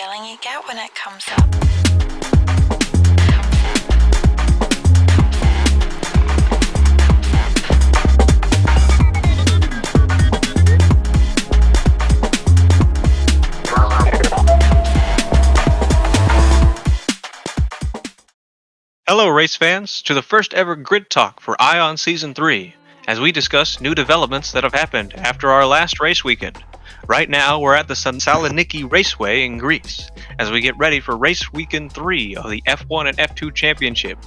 feeling you get when it comes up. Hello race fans, to the first ever Grid Talk for Ion Season 3, as we discuss new developments that have happened after our last race weekend. Right now, we're at the Saloniki Raceway in Greece, as we get ready for race weekend 3 of the F1 and F2 Championship.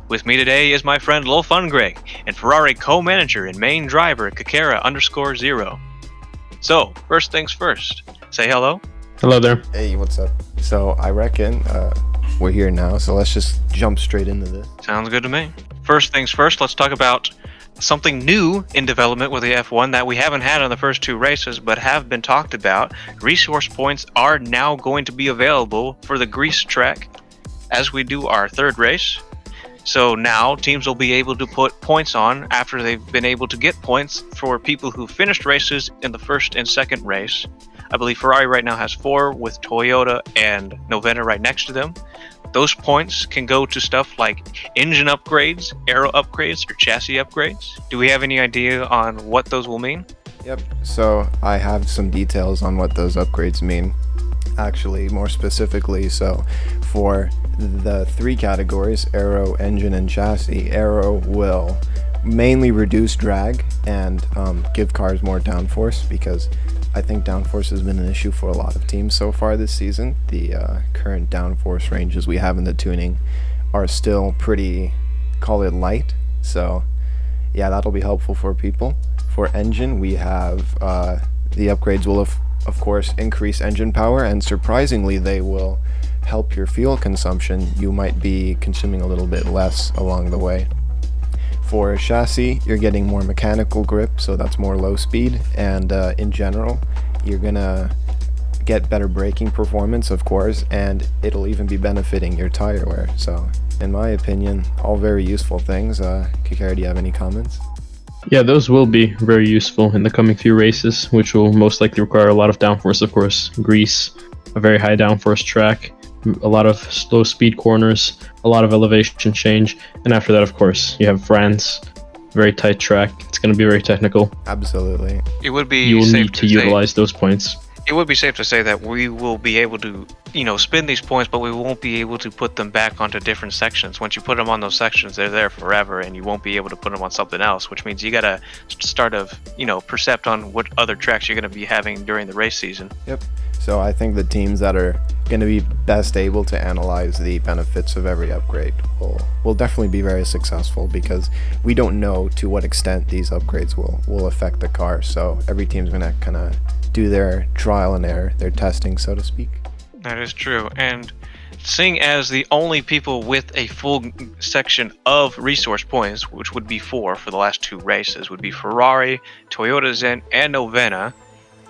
With me today is my friend Lil Fun Greg, and Ferrari co-manager and main driver Kakera_0. So, first things first, say hello. Hello there. Hey, what's up? So I reckon we're here now, so let's just jump straight into this. Sounds good to me. First things first, let's talk about something new in development with the F1 that we haven't had on the first two races but have been talked about. Resource points are now going to be available for the Greece track as we do our third race. So now teams will be able to put points on after they've been able to get points for people who finished races in the first and second race. I believe Ferrari right now has 4 with Toyota and Novena right next to them. Those points can go to stuff like engine upgrades, aero upgrades, or chassis upgrades. Do we have any idea on what those will mean? Yep, so I have some details on what those upgrades mean. Actually, more specifically, so for the 3 categories, aero, engine, and chassis, aero will mainly reduce drag and give cars more downforce, because I think downforce has been an issue for a lot of teams so far this season. The current downforce ranges we have in the tuning are still pretty, call it light. So yeah, that'll be helpful for people. For engine, we have the upgrades will of course increase engine power, and surprisingly they will help your fuel consumption. You might be consuming a little bit less along the way. For chassis, you're getting more mechanical grip, so that's more low speed, and in general, you're gonna get better braking performance, of course, and it'll even be benefiting your tire wear. So, in my opinion, all very useful things. Kakera, do you have any comments? Yeah, those will be very useful in the coming few races, which will most likely require a lot of downforce, of course. Greece, a very high downforce track, a lot of slow speed corners, a lot of elevation change, and after that, of course, you have France, very tight track. It's going to be very technical. Absolutely. It would be You will safe need to utilize those points. It would be safe to say that we will be able to, spend these points, but we won't be able to put them back onto different sections. Once you put them on those sections, they're there forever, and you won't be able to put them on something else, which means you gotta start percept on what other tracks you're gonna be having during the race season. Yep. So I think the teams that are going to be best able to analyze the benefits of every upgrade will definitely be very successful, because we don't know to what extent these upgrades will affect the car. So every team's going to kind of do their trial and error, their testing, so to speak. That is true. And seeing as the only people with a full section of resource points, which would be 4 for the last 2 races, would be Ferrari, Toyota Zen, and Novena,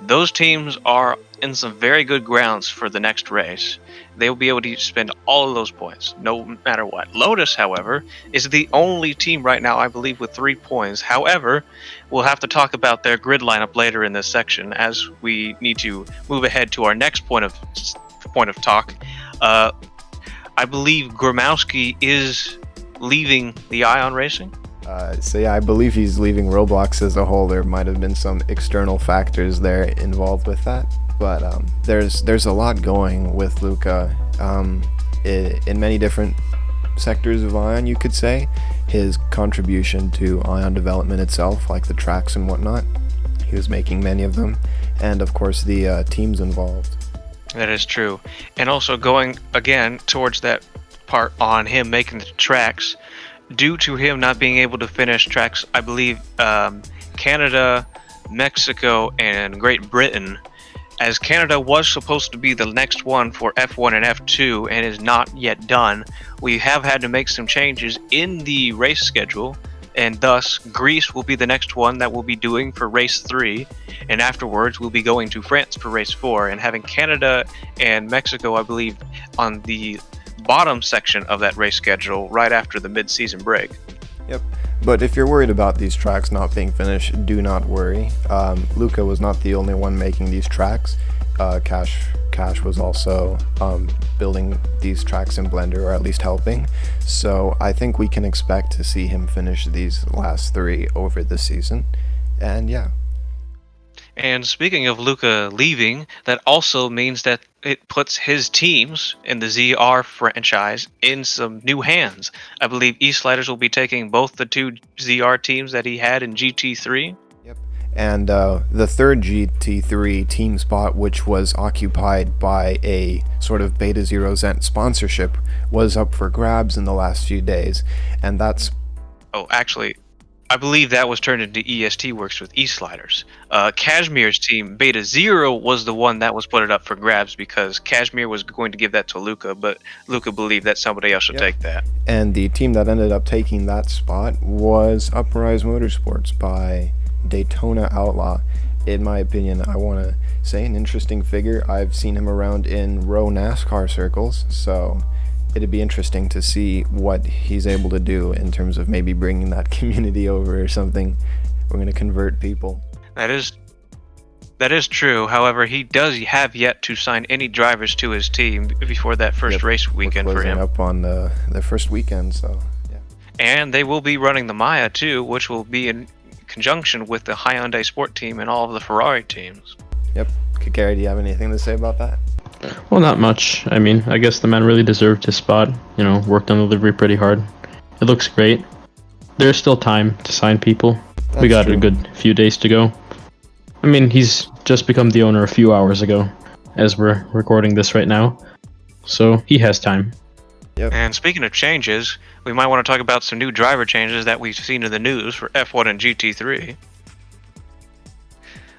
those teams are in some very good grounds for the next race. They will be able to spend all of those points, no matter what. Lotus, however, is the only team right now, I believe, with 3 points. However, we'll have to talk about their grid lineup later in this section, as we need to move ahead to our next point of talk. I believe Gromowski is leaving the Ion Racing. So yeah, I believe he's leaving Roblox as a whole. There might have been some external factors there involved with that, but there's a lot going with Luca in many different sectors of Ion, you could say. His contribution to Ion development itself, like the tracks and whatnot, he was making many of them, and of course the teams involved. That is true. And also going again towards that part on him making the tracks, due to him not being able to finish tracks, I believe Canada, Mexico, and Great Britain, as Canada was supposed to be the next one for F1 and F2 and is not yet done, we have had to make some changes in the race schedule, and thus Greece will be the next one that we'll be doing for race 3, and afterwards we'll be going to France for race 4, and having Canada and Mexico, I believe, on the bottom section of that race schedule right after the mid-season break. Yep. But if you're worried about these tracks not being finished, do not worry. Luca was not the only one making these tracks. Cash was also building these tracks in Blender, or at least helping. So I think we can expect to see him finish these last 3 over the season. And yeah. And speaking of Luca leaving, that also means that it puts his teams in the ZR franchise in some new hands. I believe Eastlowerz will be taking both the 2 ZR teams that he had in GT3. Yep. And the third GT3 team spot, which was occupied by a sort of Beta Zero Zent sponsorship, was up for grabs in the last few days. And that's... Oh, actually, I believe that was turned into EST Works with Eastlowerz. Kashmir's team, Beta Zero, was the one that was put it up for grabs because Kashmir was going to give that to Luca, but Luca believed that somebody else should take that. And the team that ended up taking that spot was Uprise Motorsports by Daytona Outlaw. In my opinion, I want to say an interesting figure. I've seen him around in row NASCAR circles, so it'd be interesting to see what he's able to do in terms of maybe bringing that community over or something. We're going to convert people. That is true. However, he does have yet to sign any drivers to his team before that first race weekend for him. Up on the first weekend, so yeah. And they will be running the Maya too, which will be in conjunction with the Hyundai Sport team and all of the Ferrari teams. Yep. Kakari, do you have anything to say about that? Well, not much. I mean, I guess the man really deserved his spot. You know, worked on the livery pretty hard. It looks great. There's still time to sign people. We got a good few days to go. I mean, he's just become the owner a few hours ago, as we're recording this right now. So he has time. Yep. And speaking of changes, we might want to talk about some new driver changes that we've seen in the news for F1 and GT3.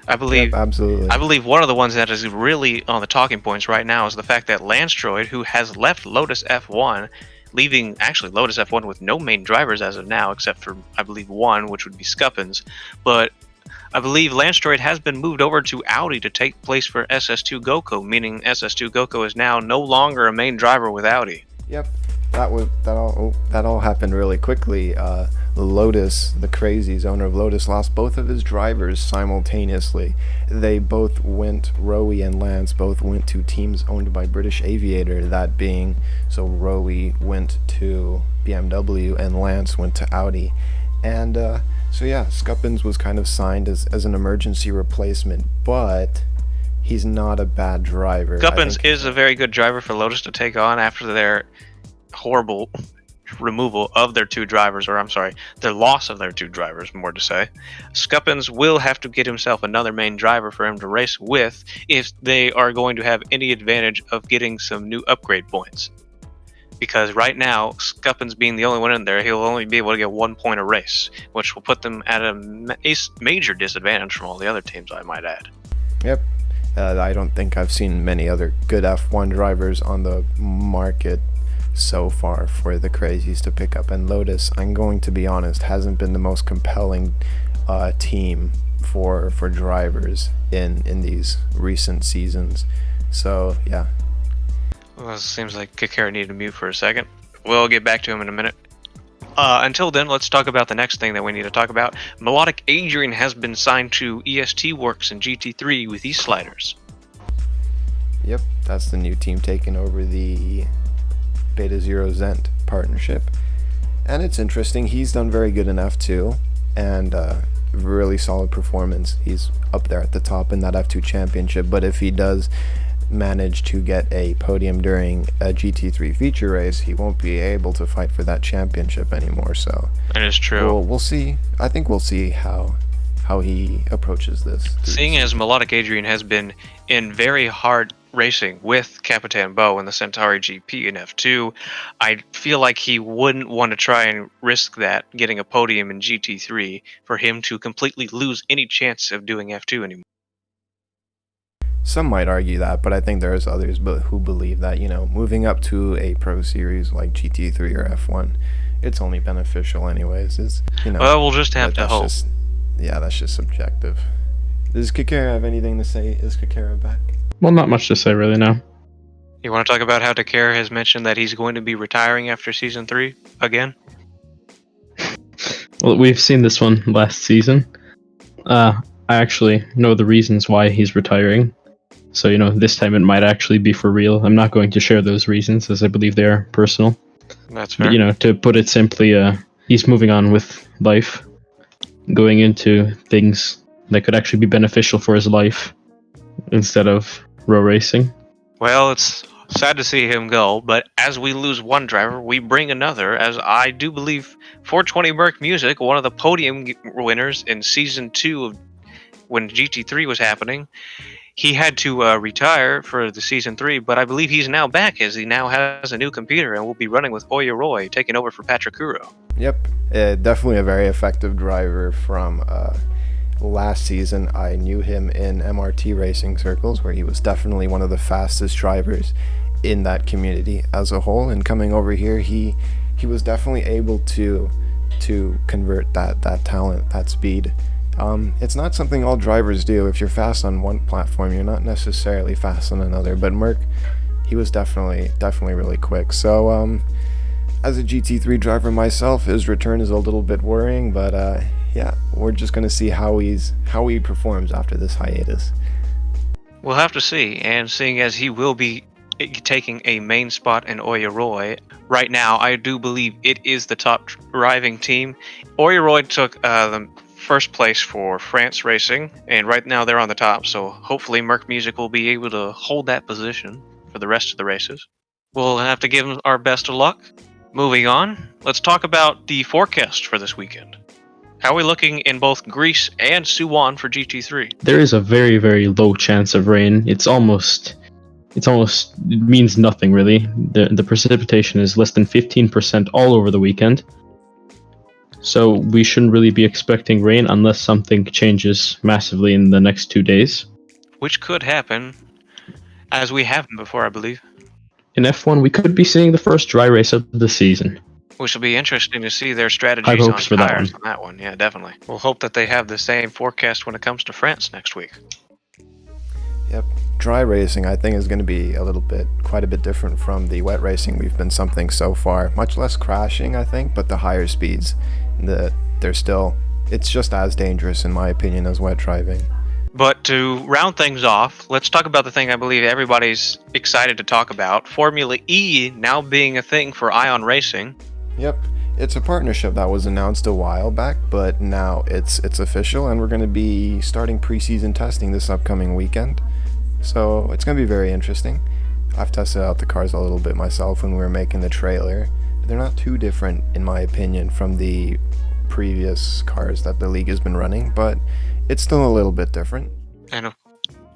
I believe, yep, absolutely. I believe one of the ones that is really on the talking points right now is the fact that Landstroid, who has left Lotus F1, leaving actually Lotus F1 with no main drivers as of now, except for I believe one, which would be Scuppins. But I believe Landstroid has been moved over to Audi to take place for SS2 Goko, meaning SS2 Goko is now no longer a main driver with Audi. Yep, that all happened really quickly. Lotus, the crazies, owner of Lotus, lost both of his drivers simultaneously. They both went, Rowie and Lance both went to teams owned by British Aviator, that being, so Rowie went to BMW and Lance went to Audi. And so yeah, Scuppins was kind of signed as an emergency replacement, but he's not a bad driver. Scuppins is a very good driver for Lotus to take on after their horrible removal of their 2 drivers, or I'm sorry, their loss of their 2 drivers, more to say. Scuppins will have to get himself another main driver for him to race with if they are going to have any advantage of getting some new upgrade points. Because right now, Scuppins being the only one in there, he'll only be able to get 1 point a race, which will put them at a major disadvantage from all the other teams, I might add. Yep. I don't think I've seen many other good F1 drivers on the market so far for the crazies to pick up, and Lotus, I'm going to be honest, hasn't been the most compelling team for drivers in these recent seasons. So yeah. Well, it seems like Kakara needed to mute for a second. We'll get back to him in a minute. Until then, let's talk about the next thing that we need to talk about. Melodic Adrian has been signed to EST Works in GT3 with Eastlowerz. Yep, that's the new team taking over the Beta Zero Zent partnership. And it's interesting, he's done very good in F2, and really solid performance. He's up there at the top in that F2 championship, but if he does manage to get a podium during a GT3 feature race, he won't be able to fight for that championship anymore. So that is true. We'll see. I think we'll see how he approaches this. Seeing as Melodic Adrian has been in very hard racing with Capitan Bo in the Centauri GP in F2, I feel like he wouldn't want to try and risk that, getting a podium in GT3, for him to completely lose any chance of doing F2 anymore. Some might argue that, but I think there's others who believe that, you know, moving up to a pro series like GT3 or F1, it's only beneficial anyways. Is, you know, well, we'll just have to hope. That's just subjective. Does Kakara have anything to say? Is Kakara back? Well, not much to say really now. You want to talk about how Takara has mentioned that he's going to be retiring after Season 3 again? Well, we've seen this one last season. I actually know the reasons why he's retiring. So, this time it might actually be for real. I'm not going to share those reasons, as I believe they are personal. That's fair. But, to put it simply, he's moving on with life, going into things that could actually be beneficial for his life instead of row racing. Well, it's sad to see him go, but as we lose one driver, we bring another, as I do believe 420 Merc Music, one of the podium winners in Season 2 of when GT3 was happening, he had to retire for the Season 3, but I believe he's now back as he now has a new computer and will be running with Oya Roy, taking over for Patrick Kuro. Yep, definitely a very effective driver from last season. I knew him in MRT racing circles, where he was definitely one of the fastest drivers in that community as a whole. And coming over here, he was definitely able to convert that talent, that speed. It's not something all drivers do. If you're fast on one platform, you're not necessarily fast on another. But Merc, he was definitely really quick. So as a GT3 driver myself, his return is a little bit worrying, but yeah, we're just going to see how he performs after this hiatus. We'll have to see, and seeing as he will be taking a main spot in Oya Roy, right now I do believe it is the top driving team. Oya Roy took the first place for France Racing, and right now they're on the top, so hopefully Merc Music will be able to hold that position for the rest of the races. We'll have to give them our best of luck. Moving on, let's talk about the forecast for this weekend. How are we looking in both Greece and Suwon for GT3? There is a very, very low chance of rain. It means nothing really. The precipitation is less than 15% all over the weekend. So we shouldn't really be expecting rain unless something changes massively in the next 2 days. Which could happen, as we haven't before, I believe. In F1, we could be seeing the first dry race of the season. Which will be interesting to see their strategies High on hopes for that tires one. on that one. Yeah, definitely. We'll hope that they have the same forecast when it comes to France next week. Yep, dry racing I think is going to be quite a bit different from the wet racing we've been something so far. Much less crashing, I think, but the higher speeds, it's just as dangerous in my opinion as wet driving. But to round things off, let's talk about the thing I believe everybody's excited to talk about, Formula E now being a thing for Ion Racing. Yep, it's a partnership that was announced a while back, but now it's official, and we're going to be starting preseason testing this upcoming weekend. So it's going to be very interesting. I've tested out the cars a little bit myself when we were making the trailer. They're not too different, in my opinion, from the previous cars that the league has been running, but it's still a little bit different.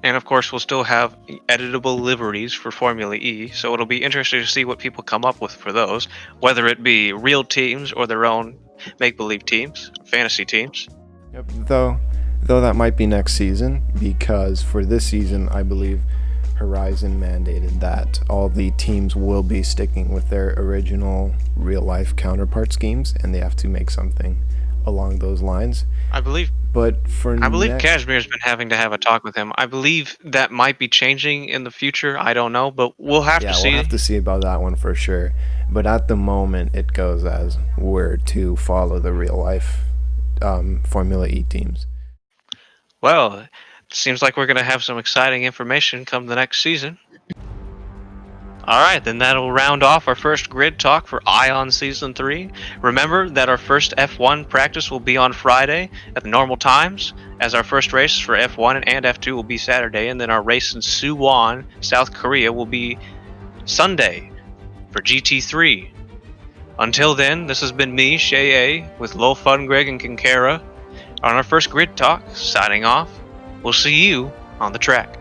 And of course, we'll still have editable liveries for Formula E, so it'll be interesting to see what people come up with for those, whether it be real teams or their own make-believe teams, fantasy teams. Yep. Though that might be next season, because for this season, I believe Horizon mandated that all the teams will be sticking with their original real-life counterpart schemes, and they have to make something along those lines. I believe Kashmir's been having to have a talk with him. I believe that might be changing in the future. I don't know, but we'll have to see. We'll have to see about that one for sure. But at the moment, it goes as we're to follow the real-life Formula E teams. Well, it seems like we're going to have some exciting information come the next season. Alright, then that'll round off our first grid talk for Ion Season 3. Remember that our first F1 practice will be on Friday at the normal times, as our first race for F1 and F2 will be Saturday, and then our race in Suwon, South Korea will be Sunday for GT3. Until then, this has been me, Shay A, with Low Fun Greg and Kinkara on our first grid talk, signing off. We'll see you on the track.